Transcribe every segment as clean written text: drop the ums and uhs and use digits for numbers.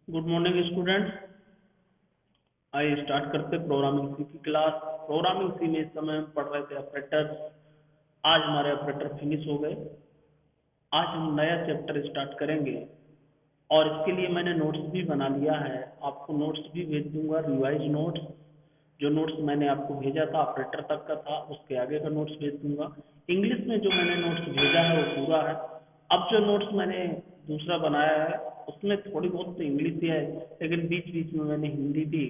Good morning students. आइए start करते programming C की क्लास। प्रोग्रामिंग सी में इस समय हम पढ़ रहे थे ऑपरेटर्स। आज हमारे ऑपरेटर फिनिश हो गए। आज हम नया चैप्टर स्टार्ट करेंगे और इसके लिए मैंने नोट्स भी बना लिया है। आपको नोट्स भी भेज दूंगा, रिवाइज नोट्स। जो नोट्स मैंने आपको भेजा था ऑपरेटर तक का था, उसके आगे का नोट्स भेज दूंगा। इंग्लिश में जो मैंने नोट्स भेजा है वो पूरा है। अब जो नोट्स मैंने दूसरा बनाया है उसमें थोड़ी बहुत तो इंग्लिश ही है, लेकिन बीच बीच में मैंने हिंदी भी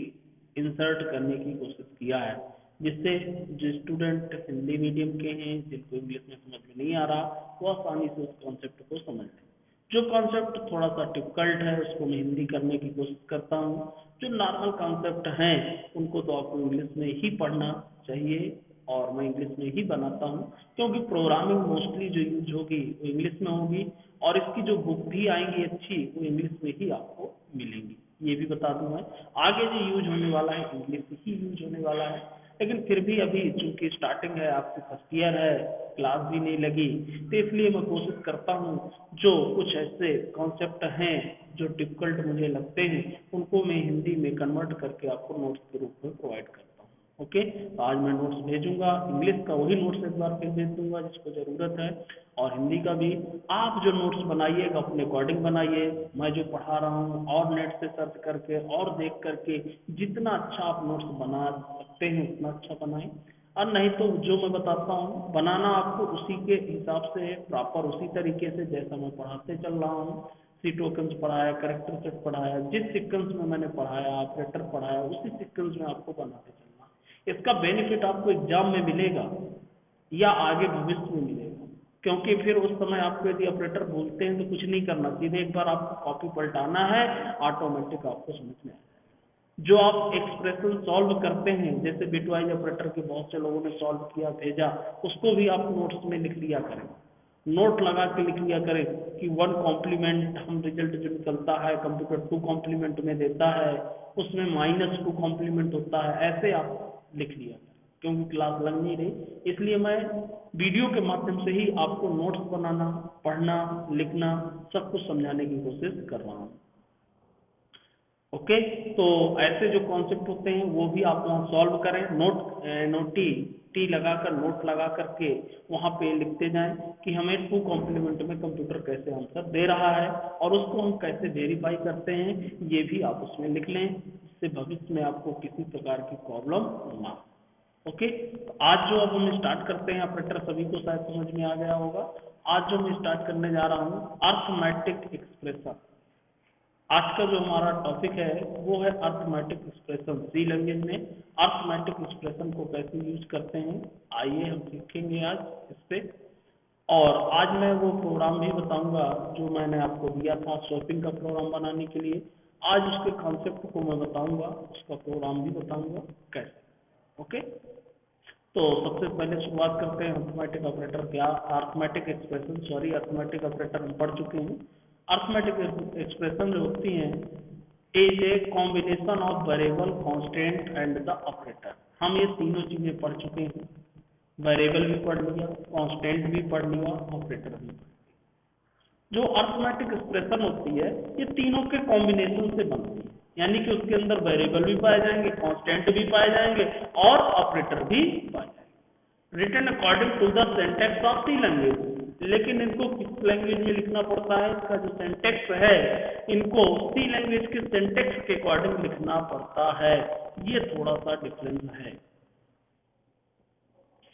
इंसर्ट करने की कोशिश किया है, जिससे जो स्टूडेंट हिंदी मीडियम के हैं, जिनको इंग्लिश में समझ में नहीं आ रहा, वो आसानी से उस कॉन्सेप्ट को समझ लें। जो कॉन्सेप्ट थोड़ा सा डिफिकल्ट है उसको मैं हिंदी करने की कोशिश करता हूँ। जो नॉर्मल कॉन्सेप्ट हैं उनको तो आपको इंग्लिश में ही पढ़ना चाहिए और मैं इंग्लिश में ही बनाता हूँ, क्योंकि प्रोग्रामिंग मोस्टली जो यूज होगी वो इंग्लिश में होगी और इसकी जो बुक भी आएंगी अच्छी वो इंग्लिश में ही आपको मिलेंगी। ये भी बता दूं मैं, आगे जो यूज होने वाला है इंग्लिश ही यूज होने वाला है। लेकिन फिर भी अभी चूंकि स्टार्टिंग है, आपकी फर्स्ट ईयर है, क्लास भी नहीं लगी, तो इसलिए मैं कोशिश करता हूँ जो कुछ ऐसे कॉन्सेप्ट हैं जो डिफिकल्ट मुझे लगते हैं उनको मैं हिंदी में कन्वर्ट करके आपको नोट्स के रूप में प्रोवाइड करता हूँ। ओके, तो आज मैं नोट्स भेजूंगा, इंग्लिश का वही नोट्स एक बार फिर भेज दूंगा जिसको जरूरत है, और हिंदी का भी। आप जो नोट्स बनाइएगा अपने अकॉर्डिंग बनाइए। मैं जो पढ़ा रहा हूँ और नेट से सर्च करके और देख करके जितना अच्छा आप नोट्स बना सकते हैं उतना अच्छा बनाएं, और नहीं तो जो मैं बताता हूँ बनाना आपको उसी के हिसाब से प्रॉपर उसी तरीके से जैसा मैं पढ़ाते चल रहा हूँ। सी टोकन्स पढ़ाया, करेक्टर सेट पढ़ाया, जिस सीक्वेंस में मैंने पढ़ाया, ऑपरेटर पढ़ाया, उसी सीक्वेंस में आपको बनाते चलना। इसका बेनिफिट आपको एग्जाम में मिलेगा या आगे भविष्य में मिलेगा, क्योंकि फिर उस समय आपको यदि ऑपरेटर बोलते हैं तो कुछ नहीं करना, सीधे एक बार आपको कॉपी पलटाना है, ऑटोमेटिक आपको समझ में आएगा। जो आप एक्सप्रेशन सॉल्व करते हैं, जैसे बिटवाइज ऑपरेटर के बहुत से लोगों ने सॉल्व किया भेजा, उसको भी आप नोट्स में लिख लिया करें, नोट लगा के लिख लिया करें कि 1 कॉम्प्लीमेंट हम रिजल्ट जो निकलता है कंप्यूटर 2 कॉम्प्लीमेंट में देता है, उसमें -2 कॉम्प्लीमेंट होता है, ऐसे आप लिख लिया करें। क्योंकि क्लास लग नहीं रही, इसलिए मैं वीडियो के माध्यम से ही आपको नोट्स बनाना, पढ़ना, लिखना सब कुछ समझाने की कोशिश कर रहा हूँ। ओके, तो ऐसे जो कॉन्सेप्ट होते हैं वो भी आप वहाँ सॉल्व करें, नोटी टी लगाकर, नोट लगा करके वहाँ पे लिखते जाएं कि हमें 2 कॉम्प्लीमेंट में कंप्यूटर कैसे आंसर दे रहा है और उसको हम कैसे वेरीफाई करते हैं, ये भी आप उसमें लिख लें, जिससे भविष्य में आपको किसी प्रकार की प्रॉब्लम ना हो। ओके, तो आज जो अब हम स्टार्ट करते हैं ऑपरेटर, सभी को शायद समझ में आ गया होगा। आज जो मैं स्टार्ट करने जा रहा हूँ अर्थमेटिक एक्सप्रेशन। आज का जो हमारा टॉपिक है वो है अर्थमेटिक एक्सप्रेशन। सी लैंग्वेज में अर्थमेटिक एक्सप्रेशन को कैसे यूज करते हैं, आइए हम सीखेंगे आज इस पे। और आज मैं वो प्रोग्राम भी बताऊंगा जो मैंने आपको दिया था स्वैपिंग का प्रोग्राम बनाने के लिए। आज उसके कॉन्सेप्ट को मैं बताऊंगा, उसका प्रोग्राम भी बताऊंगा कैसे। ओके, तो सबसे पहले शुरुआत करते हैं अर्थमेटिक ऑपरेटर क्या, arithmetic expression, sorry arithmetic operator हम पढ़ चुके हैं। अर्थमेटिक एक्सप्रेशन जो होती हैं is a combination of variable, constant and the operator. हम ये तीनों चीजें पढ़ चुके हैं, वेरिएबल भी पढ़ लिया, कांस्टेंट भी पढ़ लिया, ऑपरेटर भी। जो अर्थमेटिक एक्सप्रेशन होती है ये तीनों के कॉम्बिनेशन से बनती है, यानी कि उसके अंदर वेरिएबल भी पाए जाएंगे, कांस्टेंट भी पाए जाएंगे और ऑपरेटर भी पाए जाएंगे। Written according to the syntax of C language. लेकिन इनको किस लैंग्वेज में लिखना पड़ता है, इसका जो सिंटैक्स है इनको सी लैंग्वेज के सिंटैक्स के अकॉर्डिंग लिखना पड़ता है। ये थोड़ा सा डिफरेंस है,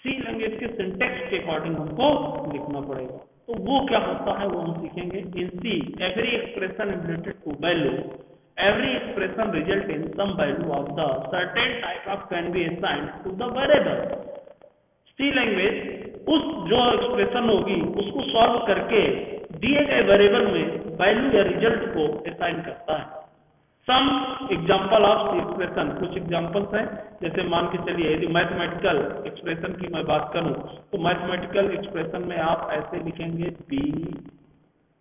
सी लैंग्वेज के सिंटैक्स के अकॉर्डिंग हमको लिखना पड़ेगा। तो वो क्या होता है वो हम सीखेंगे। In C every expression related to value, every expression result in some value of the certain type of can be assigned to the variable। C language उस जो एक्सप्रेशन होगी उसको सॉल्व करके दिए गए वेरिएबल में वैल्यू या रिजल्ट को असाइन करता है। Some example of C expression, कुछ एग्जाम्पल्स हैं, जैसे मान के चलिए यदि मैथमेटिकल एक्सप्रेशन की मैं बात करूं तो मैथमेटिकल एक्सप्रेशन में आप ऐसे लिखेंगे b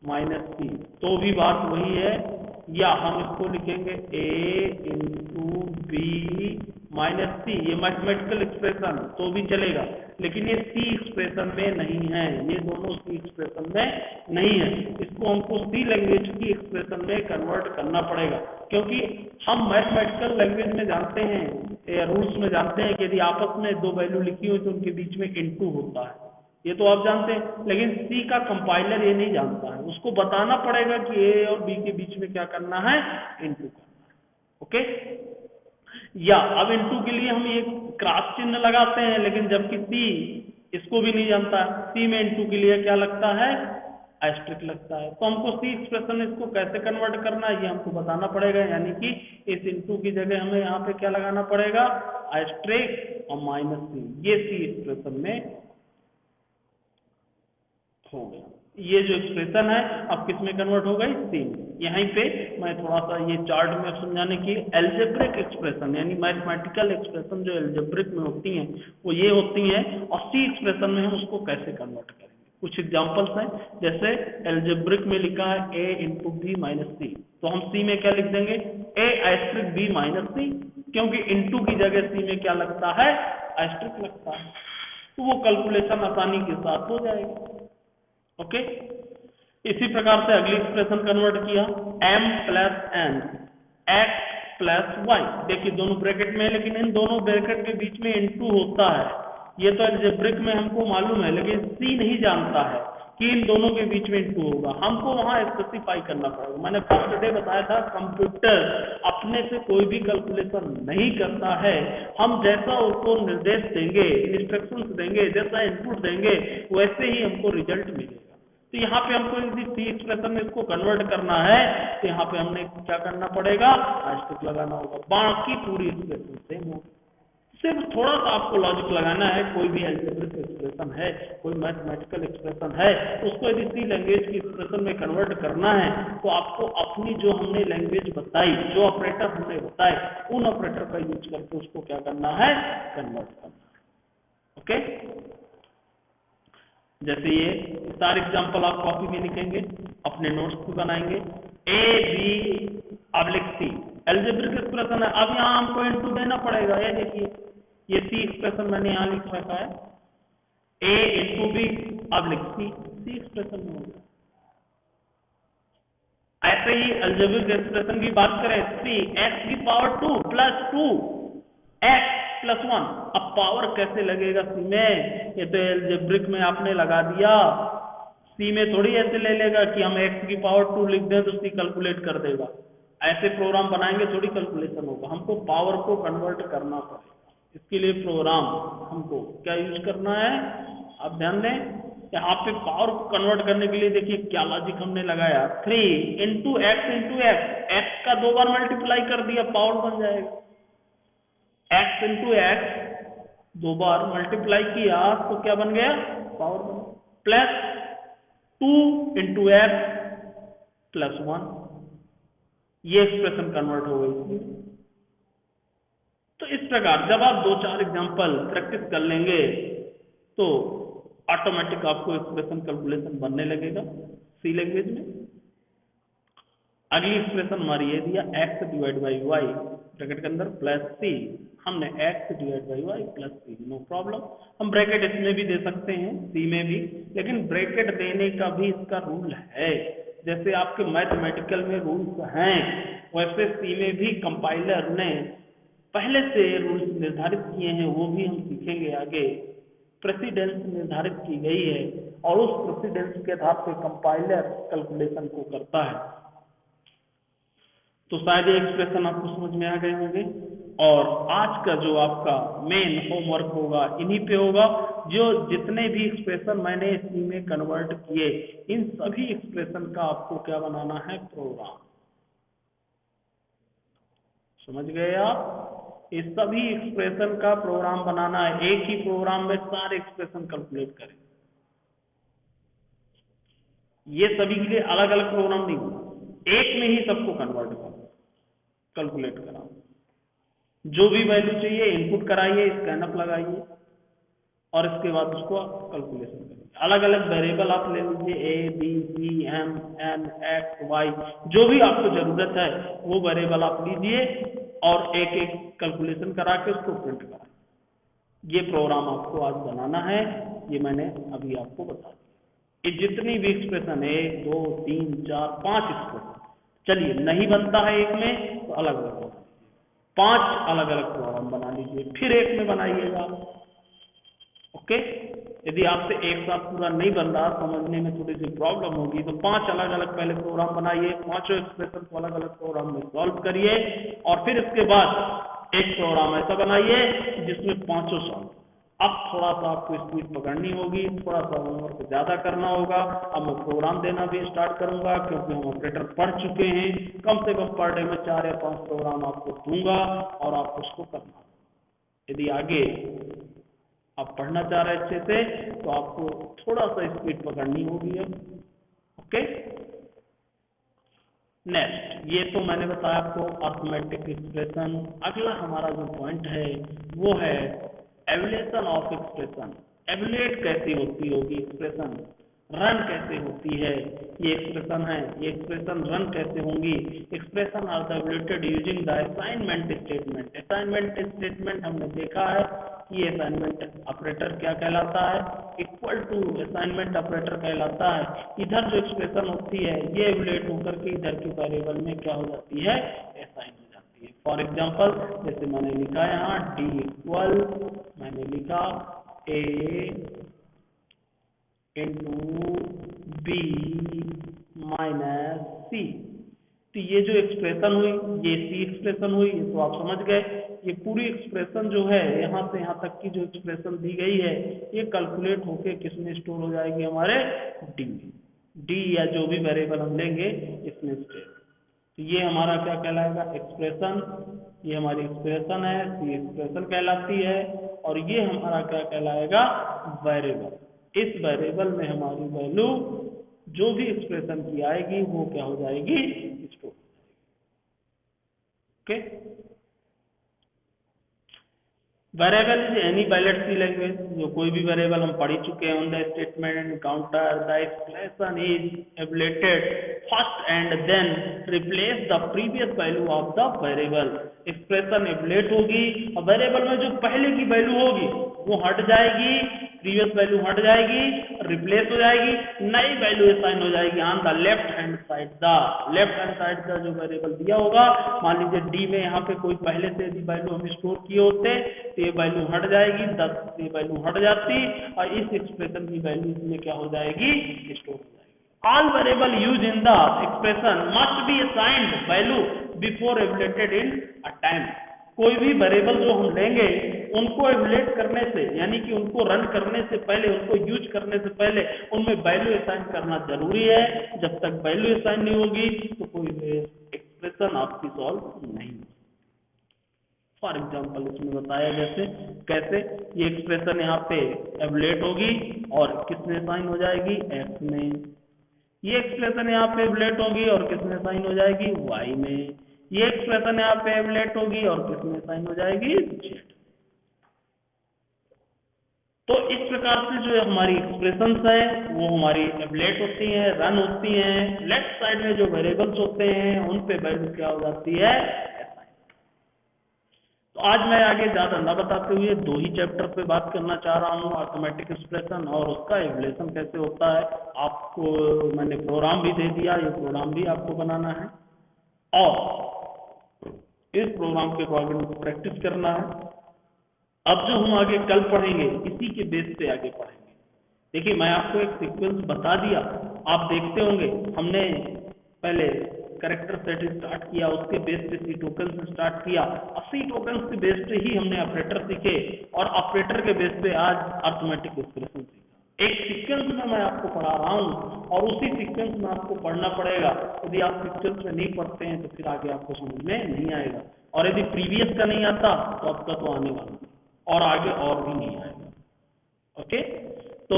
माइनस सी, तो भी बात वही है, या हम इसको लिखेंगे a इंटू बी माइनस सी, ये मैथमेटिकल एक्सप्रेशन तो भी चलेगा, लेकिन ये सी एक्सप्रेशन में नहीं है, ये दोनों सी एक्सप्रेशन में नहीं है। इसको हमको सी लैंग्वेज की एक्सप्रेशन में कन्वर्ट करना पड़ेगा, क्योंकि हम मैथमेटिकल लैंग्वेज में जानते हैं, रूल्स में जानते हैं कि यदि आपस में दो वैल्यू लिखी हुई तो उनके बीच में इनटू होता है, ये तो आप जानते हैं, लेकिन सी का कंपाइलर ये नहीं जानता है, उसको बताना पड़ेगा कि ए और बी के बीच में क्या करना है, इनटू करना है। ओके, या अब इनटू के लिए हम ये क्रॉस चिन्ह लगाते हैं, लेकिन जबकि सी इसको भी नहीं जानता है, सी में इनटू के लिए क्या लगता है, एस्ट्रिक लगता है। तो हमको सी एक्सप्रेशन में इसको कैसे कन्वर्ट करना है ये हमको बताना पड़ेगा, यानी कि इस इनटू की जगह हमें यहाँ पे क्या लगाना पड़ेगा, एस्ट्रिक और माइनस सी, ये सी एक्सप्रेशन में हो गया। ये जो एक्सप्रेशन है अब किस में कन्वर्ट हो गई, सी में। यहीं पे मैं थोड़ा सा ये चार्ट में समझाने की, एल्जेब्रिक एक्सप्रेशन यानी मैथमेटिकल एक्सप्रेशन जो एल्जेब्रिक में होती हैं वो ये होती हैं, और सी एक्सप्रेशन में हम उसको कैसे कन्वर्ट करेंगे। कुछ एग्जांपल्स हैं, जैसे एल्जेब्रिक में लिखा है ए इंटू बी माइनस सी, तो हम सी में क्या लिख देंगे, ए एस्ट्रिक बी माइनस सी, क्योंकि इंटू की जगह सी में क्या लगता है, एस्ट्रिक लगता है, तो वो कैलकुलेशन आसानी के साथ हो जाएगी। ओके, इसी प्रकार से अगली एक्सप्रेशन कन्वर्ट किया, m plus n x plus Y, देखिए दोनों ब्रैकेट में है, लेकिन इन दोनों ब्रैकेट के बीच में इनटू होता है, ये तो अलजेब्रिक में हमको मालूम है, लेकिन सी नहीं जानता है कि इन दोनों के बीच में इनटू होगा, हमको वहां स्पेसिफाई करना पड़ेगा। मैंने फर्स्ट डे बताया था, कंप्यूटर अपने से कोई भी कैलकुलेशन नहीं करता है, हम जैसा उसको निर्देश देंगे, इंस्ट्रक्शंस देंगे, जैसा इनपुट देंगे, वैसे ही हमको रिजल्ट मिलेगा। तो यहाँ पे हमको यदि सी एक्सप्रेशन में इसको कन्वर्ट करना है, तो यहाँ पे हमने क्या करना पड़ेगा, एस्ट्रिक लगाना होगा, बाकी पूरी एक्सप्रेशन सेम होगी। सिर्फ थोड़ा सा आपको लॉजिक लगाना है, कोई भी अलजेब्रिक एक्सप्रेशन है, कोई मैथमेटिकल एक्सप्रेशन है, उसको यदि सी लैंग्वेज की एक्सप्रेशन में कन्वर्ट करना है, तो आपको अपनी जो हमने लैंग्वेज बताई, जो ऑपरेटर हमने बताए, उन ऑपरेटर का यूज करके उसको क्या करना है, कन्वर्ट करना है। ओके, जैसे ये सारे एग्जांपल आप कॉपी में लिखेंगे, अपने नोट्स पे बनाएंगे, A B oblique C algebraic expression है। अब यहाँ हमको इनटू देना पड़ेगा, ये देखिए ये सी एक्सप्रेशन मैंने यहाँ लिख रखा है, ए इंटू बी ऑब्लिक सी, सी एक्सप्रेशन में होगा। ऐसे ही अलजेब्रिक एक्सप्रेशन की बात करें, 3x की पावर 2 प्लस 2 x प्लस 1, अब पावर कैसे लगेगा सी में, ये तो अलजेब्रिक में आपने लगा दिया, सी में थोड़ी ऐसे ले लेगा कि हम x की पावर 2 लिख दें तो सी कैलकुलेट कर देगा, ऐसे प्रोग्राम बनाएंगे थोड़ी कैलकुलेशन होगा, हमको पावर को कन्वर्ट करना पड़ेगा। इसके लिए प्रोग्राम हमको क्या यूज करना है, आप ध्यान दें, यहाँ पे पावर को कन्वर्ट करने के लिए देखिए क्या लॉजिक हमने लगाया, 3 इंटू एक्स का 2 बार मल्टीप्लाई कर दिया, पावर बन जाएगा, x इंटू एक्स 2 बार मल्टीप्लाई किया तो क्या बन गया, पावर बन गया, प्लस 2 इंटू एक्स प्लस 1, ये एक्सप्रेशन कन्वर्ट हो गई। तो इस प्रकार जब आप 2-4 एग्जांपल प्रैक्टिस कर लेंगे तो ऑटोमेटिक आपको एक्सप्रेशन कैलकुलेशन बनने लगेगा सी लैंग्वेज में। अगली एक्सप्रेशन हमारी ये दिया, x divide by Y bracket के अंदर प्लस सी, हमने x divide by Y plus C, no problem, हम ब्रैकेट इसमें भी दे सकते हैं, सी में भी, लेकिन ब्रैकेट देने का भी इसका रूल है, जैसे आपके मैथमेटिकल में रूल्स हैं, वैसे सी में भी कंपाइलर ने पहले से रूल्स निर्धारित किए हैं, वो भी हम सीखेंगे आगे। प्रेसिडेंस निर्धारित की गई है और उस प्रेसिडेंस के आधार पर कंपाइलर कैलकुलेशन को करता है। तो शायद ये एक्सप्रेशन आपको समझ में आ गए होंगे, और आज का जो आपका मेन होमवर्क होगा इन्हीं पे होगा, जो जितने भी एक्सप्रेशन मैंने इसी में कन्वर्ट किए, इन सभी एक्सप्रेशन का आपको क्या बनाना है, प्रोग्राम। समझ गए आप, इस सभी एक्सप्रेशन का प्रोग्राम बनाना है, एक ही प्रोग्राम में सारे एक्सप्रेशन कैलकुलेट करें, ये सभी के लिए अलग अलग प्रोग्राम नहीं होगा, एक में ही सबको कन्वर्ट करो, कैलकुलेट कराओ, जो भी वैल्यू चाहिए इनपुट कराइए, स्कैनअप लगाइए और इसके बाद उसको कैलकुलेशन करिए। अलग अलग वेरिएबल आप ले लीजिए, A B C M N X Y, जो भी आपको जरूरत है वो वेरिएबल आप लीजिए और एक एक कैलकुलेशन करा के उसको प्रिंट करा। ये प्रोग्राम आपको आज बनाना है, ये मैंने अभी आपको बता दिया। ये जितनी भी एक्सप्रेशन है 1 2 3 4 5 एक्सप्रेशन, चलिए नहीं बनता है एक में तो अलग अलग बना लीजिए, 5 अलग अलग प्रोग्राम बना लीजिए, फिर एक में बनाइएगा। ओके, यदि आपसे एक साथ पूरा नहीं बन रहा, समझने में थोड़ी सी प्रॉब्लम होगी, तो 5 अलग अलग पहले प्रोग्राम बनाइए, पांचों एक्सप्रेशन को अलग अलग प्रोग्राम में सॉल्व करिए, और फिर इसके बाद एक प्रोग्राम ऐसा बनाइए जिसमें पांचों सॉल्व। अब थोड़ा सा आपको स्पीड पकड़नी होगी, थोड़ा सा होमवर्क ज्यादा करना होगा। अब मैं प्रोग्राम देना भी स्टार्ट करूंगा, क्योंकि हम ऑपरेटर पढ़ चुके हैं। कम से कम पर डे में 4 या 5 प्रोग्राम आपको दूंगा और आप उसको करना। यदि आगे आप पढ़ना चाह रहे अच्छे से, तो आपको थोड़ा सा स्पीड पकड़नी होगी अब। ओके, नेक्स्ट, ये तो मैंने बताया आपको अर्थमेटिक एक्सप्रेशन। अगला हमारा जो पॉइंट है वो है एवल्यूएशन ऑफ एक्सप्रेशन। एवल्यूएट कैसी होती होगी एक्सप्रेशन, रन कैसे होती है ये एक्सप्रेशन है, ये एक्सप्रेशन रन कैसे होंगी। Expression are the evaluated using the assignment statement. Assignment statement हमने देखा है कि ये असाइनमेंट ऑपरेटर क्या कहलाता है, इक्वल टू असाइनमेंट ऑपरेटर कहलाता है। इधर जो एक्सप्रेशन होती है ये एवल्यूएट होकर के इधर के वेरिएबल में क्या हो जाती है, असाइन हो जाती है। फॉर एग्जांपल जैसे मैंने लिखा यहाँ डी इक्वल, मैंने लिखा ए इंटू बी माइनस सी। तो ये जो एक्सप्रेशन हुई ये सी एक्सप्रेशन हुई, तो आप समझ गए ये पूरी एक्सप्रेशन जो है यहाँ से यहाँ तक की जो एक्सप्रेशन दी गई है ये कैलकुलेट होके किसमें स्टोर हो जाएगी, हमारे डी में। डी या जो भी वेरिएबल हम लेंगे इसमें स्टोर। तो ये हमारा क्या कहलाएगा, एक्सप्रेशन। ये हमारी एक्सप्रेशन है, सी एक्सप्रेशन कहलाती है। और ये हमारा क्या कहलाएगा, वेरिएबल। इस वेरिएबल में हमारी वैल्यू जो भी एक्सप्रेशन की आएगी वो क्या हो जाएगी, स्टोर हो जाएगी। Okay, variable is any valid C language. जो कोई भी वेरिएबल हम पढ़ चुके हैं, on the statement counter the expression is evaluated first and then replace the previous value of the variable. Expression evaluate होगी और वेरिएबल में जो पहले की वैल्यू होगी वो हट जाएगी, प्रीवियस वैल्यू हट जाएगी, रिप्लेस हो जाएगी, नई वैल्यू असाइन हो जाएगी on the left hand side. The left hand side का जो वेरिएबल दिया होगा, मान लीजिए डी में यहाँ पे कोई पहले से यदि वैल्यू हम स्टोर किए होते तो ये वैल्यू हट जाएगी, 10 ये वैल्यू हट जाती और इस एक्सप्रेशन की वैल्यू इसमें क्या हो जाएगी, स्टोर हो जाएगी। All variable used in the expression must be assigned value before evaluated in a time। कोई भी वेरिएबल जो हम लेंगे उनको एवलेट करने से, यानी कि उनको रन करने से पहले, उनको यूज करने से पहले उनमें वैल्यू असाइन करना जरूरी है। जब तक वैल्यू असाइन नहीं होगी तो कोई एक्सप्रेशन आपकी सॉल्व नहीं होगी। फॉर एग्जाम्पल इसमें बताया जैसे कैसे ये एक्सप्रेशन यहाँ पे एवलेट होगी और किसमें साइन हो जाएगी, एक्स में। ये एक्सप्रेशन यहाँ पे एवलेट होगी और किसमें साइन हो जाएगी, वाई में। ये एक्सप्रेशन यहाँ पे एवलेट होगी और किसमें साइन हो जाएगी, जेड। तो इस प्रकार से जो हमारी एक्सप्रेशंस है वो हमारी एवलेट होती हैं, रन होती हैं। लेफ्ट साइड में जो वेरिएबल्स होते हैं उन पे वैल्यू क्या हो जाती है, तो आज मैं आगे ज्यादा ना बताते हुए 2 ही चैप्टर पे बात करना चाह रहा हूँ, अर्थमेटिक एक्सप्रेशन और उसका एवल्यूएशन कैसे होता है। आपको मैंने प्रोग्राम भी दे दिया, ये प्रोग्राम भी आपको बनाना है और इस प्रोग्राम के अकॉर्डिंग प्रैक्टिस करना है। अब जो हम आगे कल पढ़ेंगे इसी के बेस पे आगे पढ़ेंगे। देखिए मैं आपको एक सीक्वेंस बता दिया, आप देखते होंगे हमने पहले कैरेक्टर सेट स्टार्ट किया, उसके बेस पे सी टोकन से स्टार्ट किया और सी टोकन के बेस पे ही हमने ऑपरेटर सीखे और ऑपरेटर के बेस पे आज अर्थमेटिक एक्सप्रेशन सीखा। एक सीक्वेंस में मैं आपको पढ़ा रहा हूँ और उसी सीक्वेंस में आपको पढ़ना पड़ेगा। यदि आप सीक्वेंस में नहीं पढ़ते हैं तो फिर आगे आपको समझ में नहीं आएगा, और यदि प्रीवियस का नहीं आता तो आपका तो आने वाला और आगे और भी नहीं आएगा। ओके, तो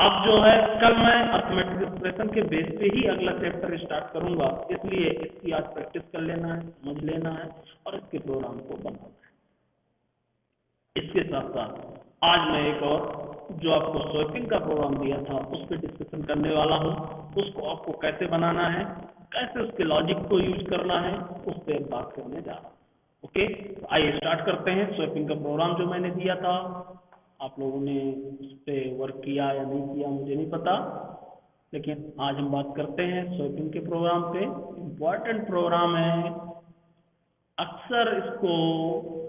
अब जो है कल मैं अर्थमेटिक एक्सप्रेशन के बेस पे ही अगला चैप्टर स्टार्ट करूंगा, इसलिए इसकी आज प्रैक्टिस कर लेना है, समझ लेना है और इसके प्रोग्राम को बनाना है। इसके साथ साथ आज मैं एक और जो आपको स्वैपिंग का प्रोग्राम दिया था उस पर डिस्कशन करने वाला हूँ। उसको आपको कैसे बनाना है, कैसे उसके लॉजिक को यूज करना है, उस पर बात करने जा रहा हूँ। ओके, तो आइए स्टार्ट करते हैं। स्वैपिंग का प्रोग्राम जो मैंने दिया था, आप लोगों ने उस पर वर्क किया या नहीं किया मुझे नहीं पता, लेकिन आज हम बात करते हैं स्वैपिंग के प्रोग्राम पे। इम्पॉर्टेंट प्रोग्राम है, अक्सर इसको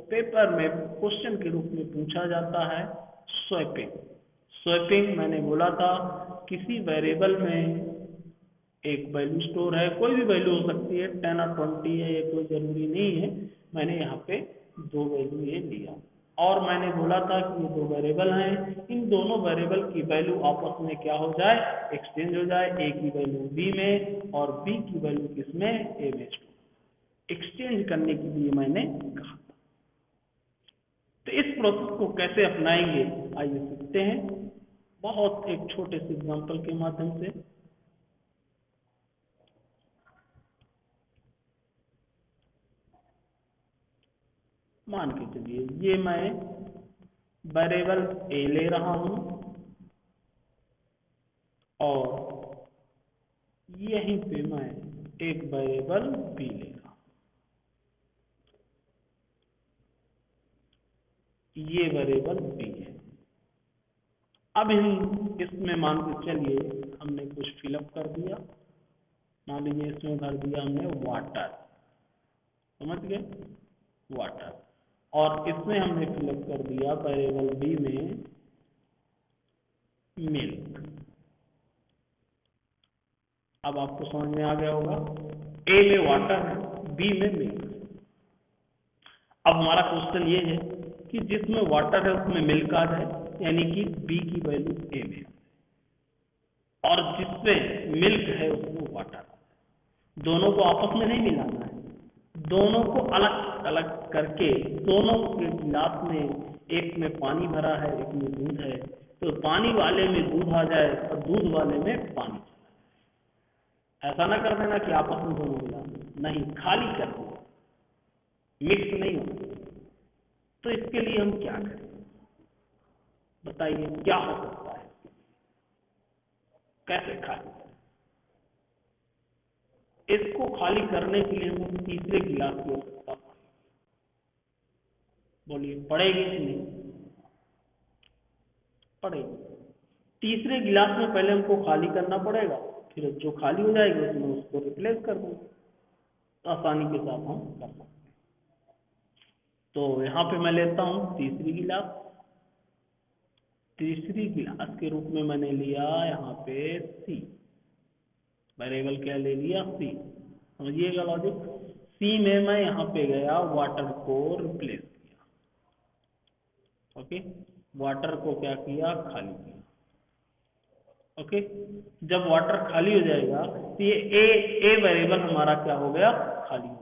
पेपर में क्वेश्चन के रूप में पूछा जाता है। स्वैपिंग, स्वैपिंग मैंने बोला था किसी वेरिएबल में एक वैल्यू स्टोर है, कोई भी वैल्यू हो सकती है, 10 और 20 है, ये कोई जरूरी नहीं है। मैंने यहाँ पे दो वैल्यू ये लिया और मैंने बोला था कि ये दो वेरिएबल हैं, इन दोनों वेरिएबल की वैल्यू आपस में क्या हो जाए, एक्सचेंज हो जाए। ए की वैल्यू बी में और बी की वैल्यू किसमें, ए में एक्सचेंज करने के लिए मैंने कहा। तो इस प्रोसेस को कैसे अपनाएंगे आइए सीखते हैं, बहुत एक छोटे से एग्जांपल के माध्यम से। मान के चलिए ये मैं वेरिएबल ए ले रहा हूं और यहीं पे मैं एक वेरिएबल बी ले रहा हूं। ये वेरिएबल बी है। अब हम इसमें मान के चलिए हमने कुछ फिलअप कर दिया, मान लीजिए इसमें भर दिया हमने वाटर, समझ गए, वाटर, और इसमें हमने फिलअप कर दिया वेरिएबल बी में मिल्क। अब आपको समझ में आ गया होगा, ए में वाटर है, बी में मिल्क। अब हमारा क्वेश्चन ये है कि जिसमें वाटर है उसमें मिल्क आ जाए, यानी कि बी की वैल्यू ए में, और जिसमें मिल्क है उसमें वाटर। दोनों को आपस में नहीं मिलाना है, दोनों को अलग अलग करके, दोनों के गिलास में एक में पानी भरा है एक में दूध है, तो पानी वाले में दूध आ जाए और दूध वाले में पानी चला जाए। ऐसा ना कर देना कि आपस में दोनों मिलाना, नहीं, खाली कर देना, मिक्स नहीं होना। तो इसके लिए हम क्या करें बताइए, क्या हो सकता है, कैसे खाली करें? इसको खाली करने के लिए हमें तीसरे गिलास की आवश्यकता पड़ेगी। बोलिए पड़ेगी कि नहीं पड़ेगी? तीसरे गिलास में पहले हमको खाली करना पड़ेगा, फिर जो खाली हो जाएगी उसमें उसको रिप्लेस कर देंगे, तो आसानी के साथ हम कर सकते हैं। तो यहाँ पे मैं लेता हूँ तीसरी गिलास, तीसरी गिलास के रूप में मैंने लिया यहाँ पे सी, वेरिएबल क्या ले लिया, सी। समझिएगा लॉजिक, सी में मैं यहाँ पे गया वाटर को रिप्लेस किया, ओके, वाटर को क्या किया, खाली किया, ओके। जब वाटर खाली हो जाएगा तो ये ए वेरिएबल हमारा क्या हो गया, खाली हो गया।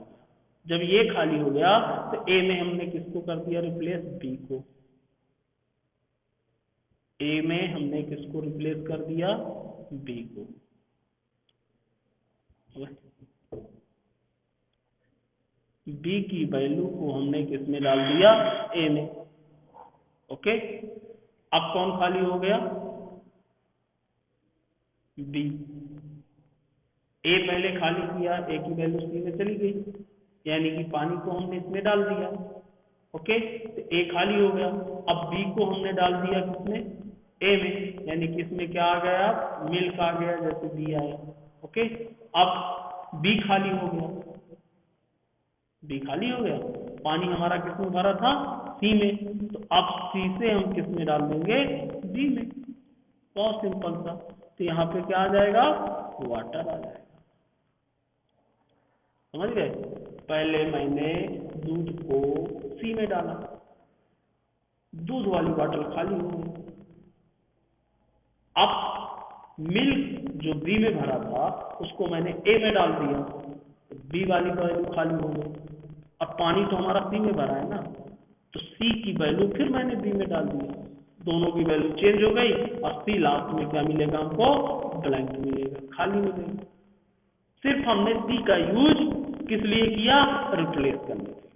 जब ये खाली हो गया तो ए में हमने किसको कर दिया रिप्लेस, बी को। ए में हमने किसको रिप्लेस कर दिया, बी को। बी की वैल्यू को हमने किस में डाल दिया, ए में, ओके। अब कौन खाली हो गया, बी। ए पहले खाली किया, ए की वैल्यू सी में चली गई, यानी कि पानी को हमने इसमें डाल दिया, ओके, तो ए खाली हो गया। अब बी को हमने डाल दिया किसमें, ए में, यानी कि इसमें क्या आ गया, मिल्क आ गया, जैसे बी आया, ओके। अब बी खाली हो गया, बी खाली हो गया, पानी हमारा किसमें भरा था, सी में, तो अब सी से हम किसमें डाल देंगे, बी में। बहुत सिंपल सा, तो यहाँ पे क्या आ जाएगा, वाटर आ जाएगा। समझ गए, पहले मैंने दूध को सी में डाला, दूध वाली बॉटल खाली हो गई। अब मिल्क जो बी में भरा था उसको मैंने ए में डाल दिया, बी वाली वैल्यू खाली हो गई। अब पानी तो हमारा सी में भरा है ना, तो सी की वैल्यू फिर मैंने बी में डाल दिया, दोनों की वैल्यू चेंज हो गई, और सी लास्ट में क्या मिलेगा हमको, ब्लैंक मिलेगा, खाली मिलेगा। सिर्फ हमने सी का यूज किस लिए किया, रिप्लेस करने के लिए,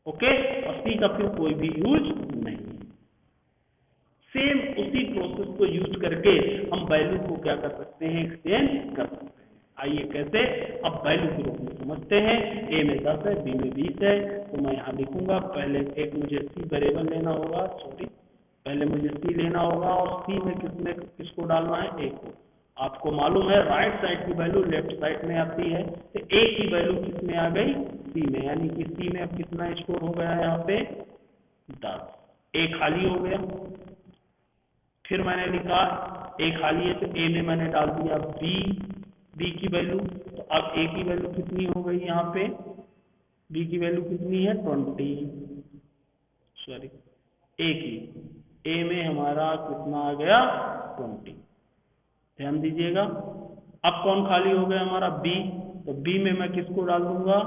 ओके, और सी का फिर कोई भी यूज नहीं। सेम उसी प्रोसेस को यूज करके हम वैल्यू को क्या कर सकते हैं, एक्सचेंज कर सकते हैं। आइए कैसे, अब वैल्यू के रूप में समझते हैं। ए में 10 है, बी में 20 है, तो मैं यहाँ लिखूंगा। पहले एक मुझे सी वेरिएबल लेना होगा, पहले मुझे सी लेना होगा और सी में किसको डालना है, ए को। आपको मालूम है राइट साइड की वैल्यू लेफ्ट साइड में आती है, तो ए की वैल्यू किसमें आ गई, सी में, यानी कि सी में अब कितना स्टोर हो गया है यहाँ पे 10, ए खाली हो गया। फिर मैंने लिखा ए खाली है, तो ए में मैंने डाल दिया बी की वैल्यू, तो अब ए की वैल्यू कितनी हो गई यहाँ पे, बी की वैल्यू कितनी है 20, सॉरी ए की, ए में हमारा कितना आ गया 20, ध्यान दीजिएगा। अब कौन खाली हो गया हमारा बी, तो बी में मैं किसको डाल दूंगा,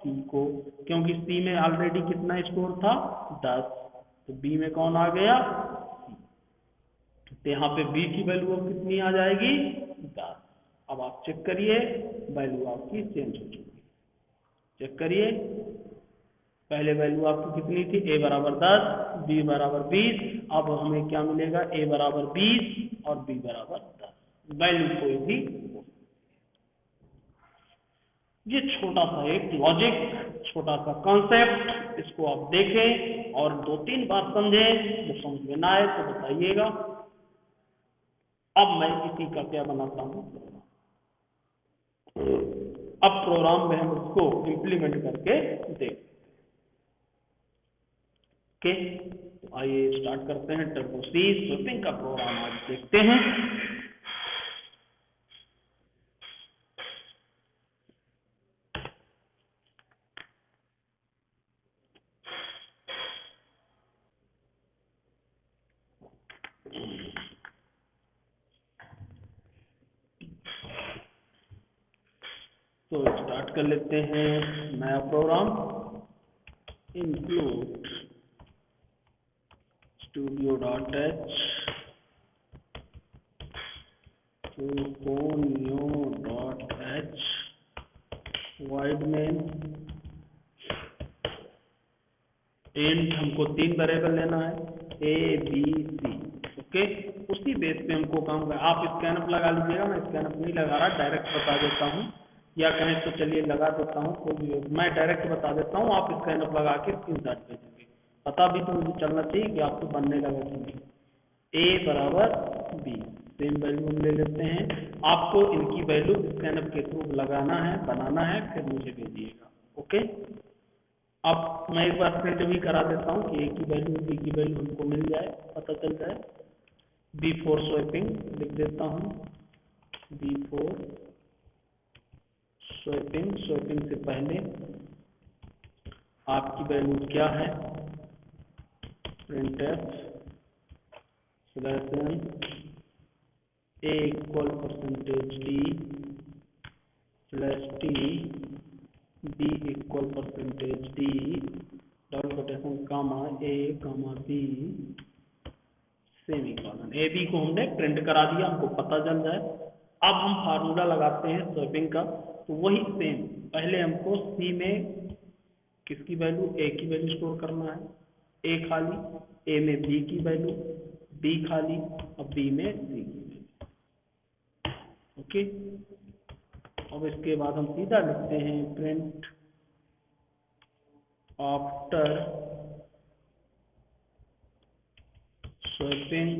सी को, क्योंकि सी में ऑलरेडी कितना स्कोर था 10, तो बी में कौन आ गया, तो यहाँ पे बी की वैल्यू अब कितनी आ जाएगी 10। अब आप चेक करिए वैल्यू आपकी चेंज हो चुकी है, चेक करिए। पहले वैल्यू आपकी कितनी थी, ए बराबर 10, बी बराबर 20, अब हमें क्या मिलेगा, ए बराबर 20 और बी बराबर 10, वैल्यू कोई भी। ये छोटा सा एक लॉजिक, छोटा सा कॉन्सेप्ट, इसको आप देखें और 2-3 बार समझें, जो समझ में ना आए तो बताइएगा। अब मैं इसी का क्या बनाता हूँ, अब प्रोग्राम में हम इसको इंप्लीमेंट करके देखें। ओके, तो आइए स्टार्ट करते हैं। टर्बो सी स्विपिंग का प्रोग्राम आज देखते हैं। तो स्टार्ट कर लेते हैं नया program, include studio.h coconio.h void main int, हमको 3 वेरिएबल लेना है a b c। ओके, उसी बेस पे हमको काम कर, आप स्कैनअप लगा लीजिएगा, मैं स्कैनअप नहीं लगा रहा, डायरेक्ट बता देता हूँ, या कहें तो चलिए लगा देता हूँ, कोई भी, मैं डायरेक्ट बता देता हूँ, आप स्कैनअप लगा के स्क्रीनशॉट भेजेंगे। पता भी तो मुझे चलना चाहिए कि आपको बनने लगा कि नहीं। ए बराबर बी, सेम वैल्यू हम ले लेते हैं। आपको इनकी वैल्यू स्कैनअप के थ्रू लगाना है, बनाना है, फिर मुझे भेजिएगा। ओके, अब मैं एक बार प्रिंट भी करा देता हूँ कि ए की वैल्यू बी की वैल्यू हमको मिल जाए, पता चल जाए। बिफोर स्वैपिंग लिख देता हूँ, बिफोर स्वैपिंग, स्वैपिंग से पहले आपकी वैल्यू क्या है, printf slash n a equal %d slash t b equal %d double quotation comma a comma b semicolon. A B को हमने प्रिंट करा दिया, हमको पता चल जाए। अब हम फार्मूला लगाते हैं स्वैपिंग का, तो वही सेम, पहले हमको सी में किसकी वैल्यू, ए की वैल्यू स्टोर करना है, ए खाली, ए में बी की वैल्यू, बी खाली, और बी में सी की वैल्यू। ओके, अब इसके बाद हम सीधा लिखते हैं print after swapping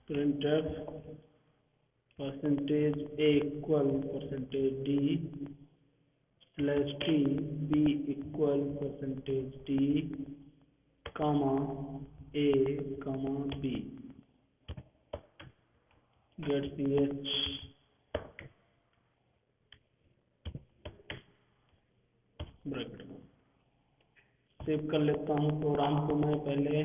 printf %a equal %d slash t b equal %d comma a comma b get ch bracket में। सेव कर लेता हूँ प्रोग्राम को मैं पहले,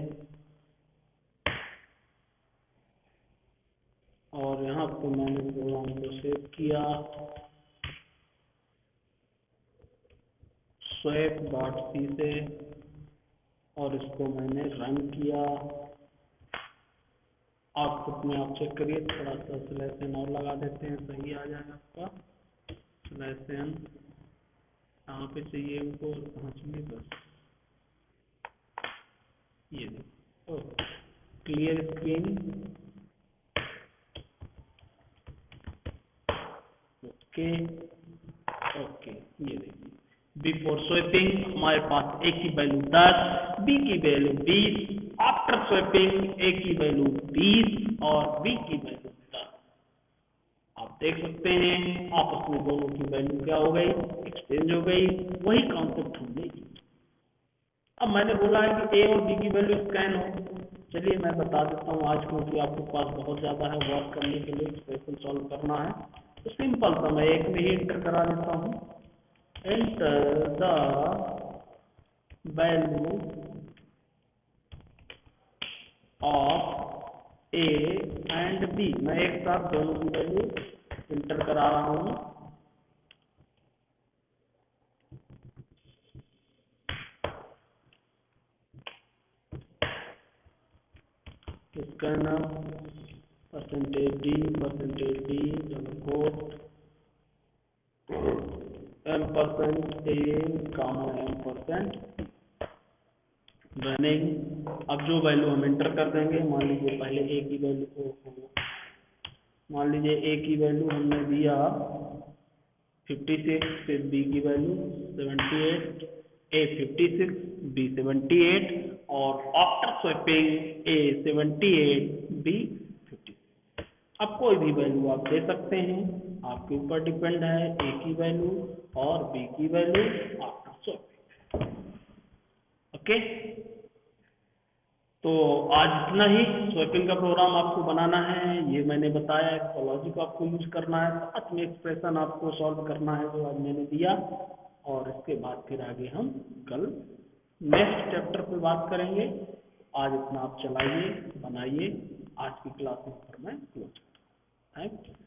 और यहाँ पे मैंने प्रोग्राम को सेव किया, swap.c से, और इसको मैंने रन किया। आउटपुट में आप चेक करिए, थोड़ा सा स्लैश n और लगा देते हैं, सही आ जाएगा आपका स्लैश n यहाँ पे चाहिए हमको और कहाँ चाहिए, बस ये देखो, क्लियर स्क्रीन, ओके ओके। ये देखिए बिफोर स्वैपिंग हमारे पास ए की वैल्यू 10, बी की वैल्यू 20, आफ्टर स्वैपिंग ए की वैल्यू 20 और बी की वैल्यू 10। आप देख सकते हैं आपस में दोनों की वैल्यू क्या हो गई, एक्सचेंज हो गई। वही कॉन्सेप्ट हमने यूज। अब मैंने बोला है कि ए और बी की वैल्यू स्कैन हो। चलिए मैं बता देता हूँ आज, क्योंकि आपके पास बहुत ज़्यादा है वर्क करने के लिए, एक्सप्रेशन सॉल्व करना है, तो सिंपल सा मैं एक में ही एंटर करा देता हूँ। Enter the value of A and B. मैं एक साथ दोनों की वैल्यू एंटर करा रहा हूँ। Scanner percentage D double quote M% A comma M% running. अब जो वैल्यू हम एंटर कर देंगे, मान लीजिए पहले ए की वैल्यू को, मान लीजिए ए की वैल्यू हमने दिया 56, फिर बी की वैल्यू 78, ए 56 बी 78 और आफ्टर स्वैपिंग ए 78 बी 56। अब कोई भी वैल्यू आप दे सकते हैं, आपके ऊपर डिपेंड है, ए की वैल्यू और बी की वैल्यू आफ्टर स्वैपिंग। ओके, तो आज इतना ही। स्वैपिंग का प्रोग्राम आपको बनाना है, ये मैंने बताया, एक्सोलॉजी को आपको यूज करना है, साथ में एक्सप्रेशन आपको सॉल्व करना है जो आज मैंने दिया। और इसके बाद फिर आगे हम कल नेक्स्ट चैप्टर पे बात करेंगे। आज इतना आप चलाइए, बनाइए। आज की क्लास में मैं क्लोज करता हूँ। Thank you.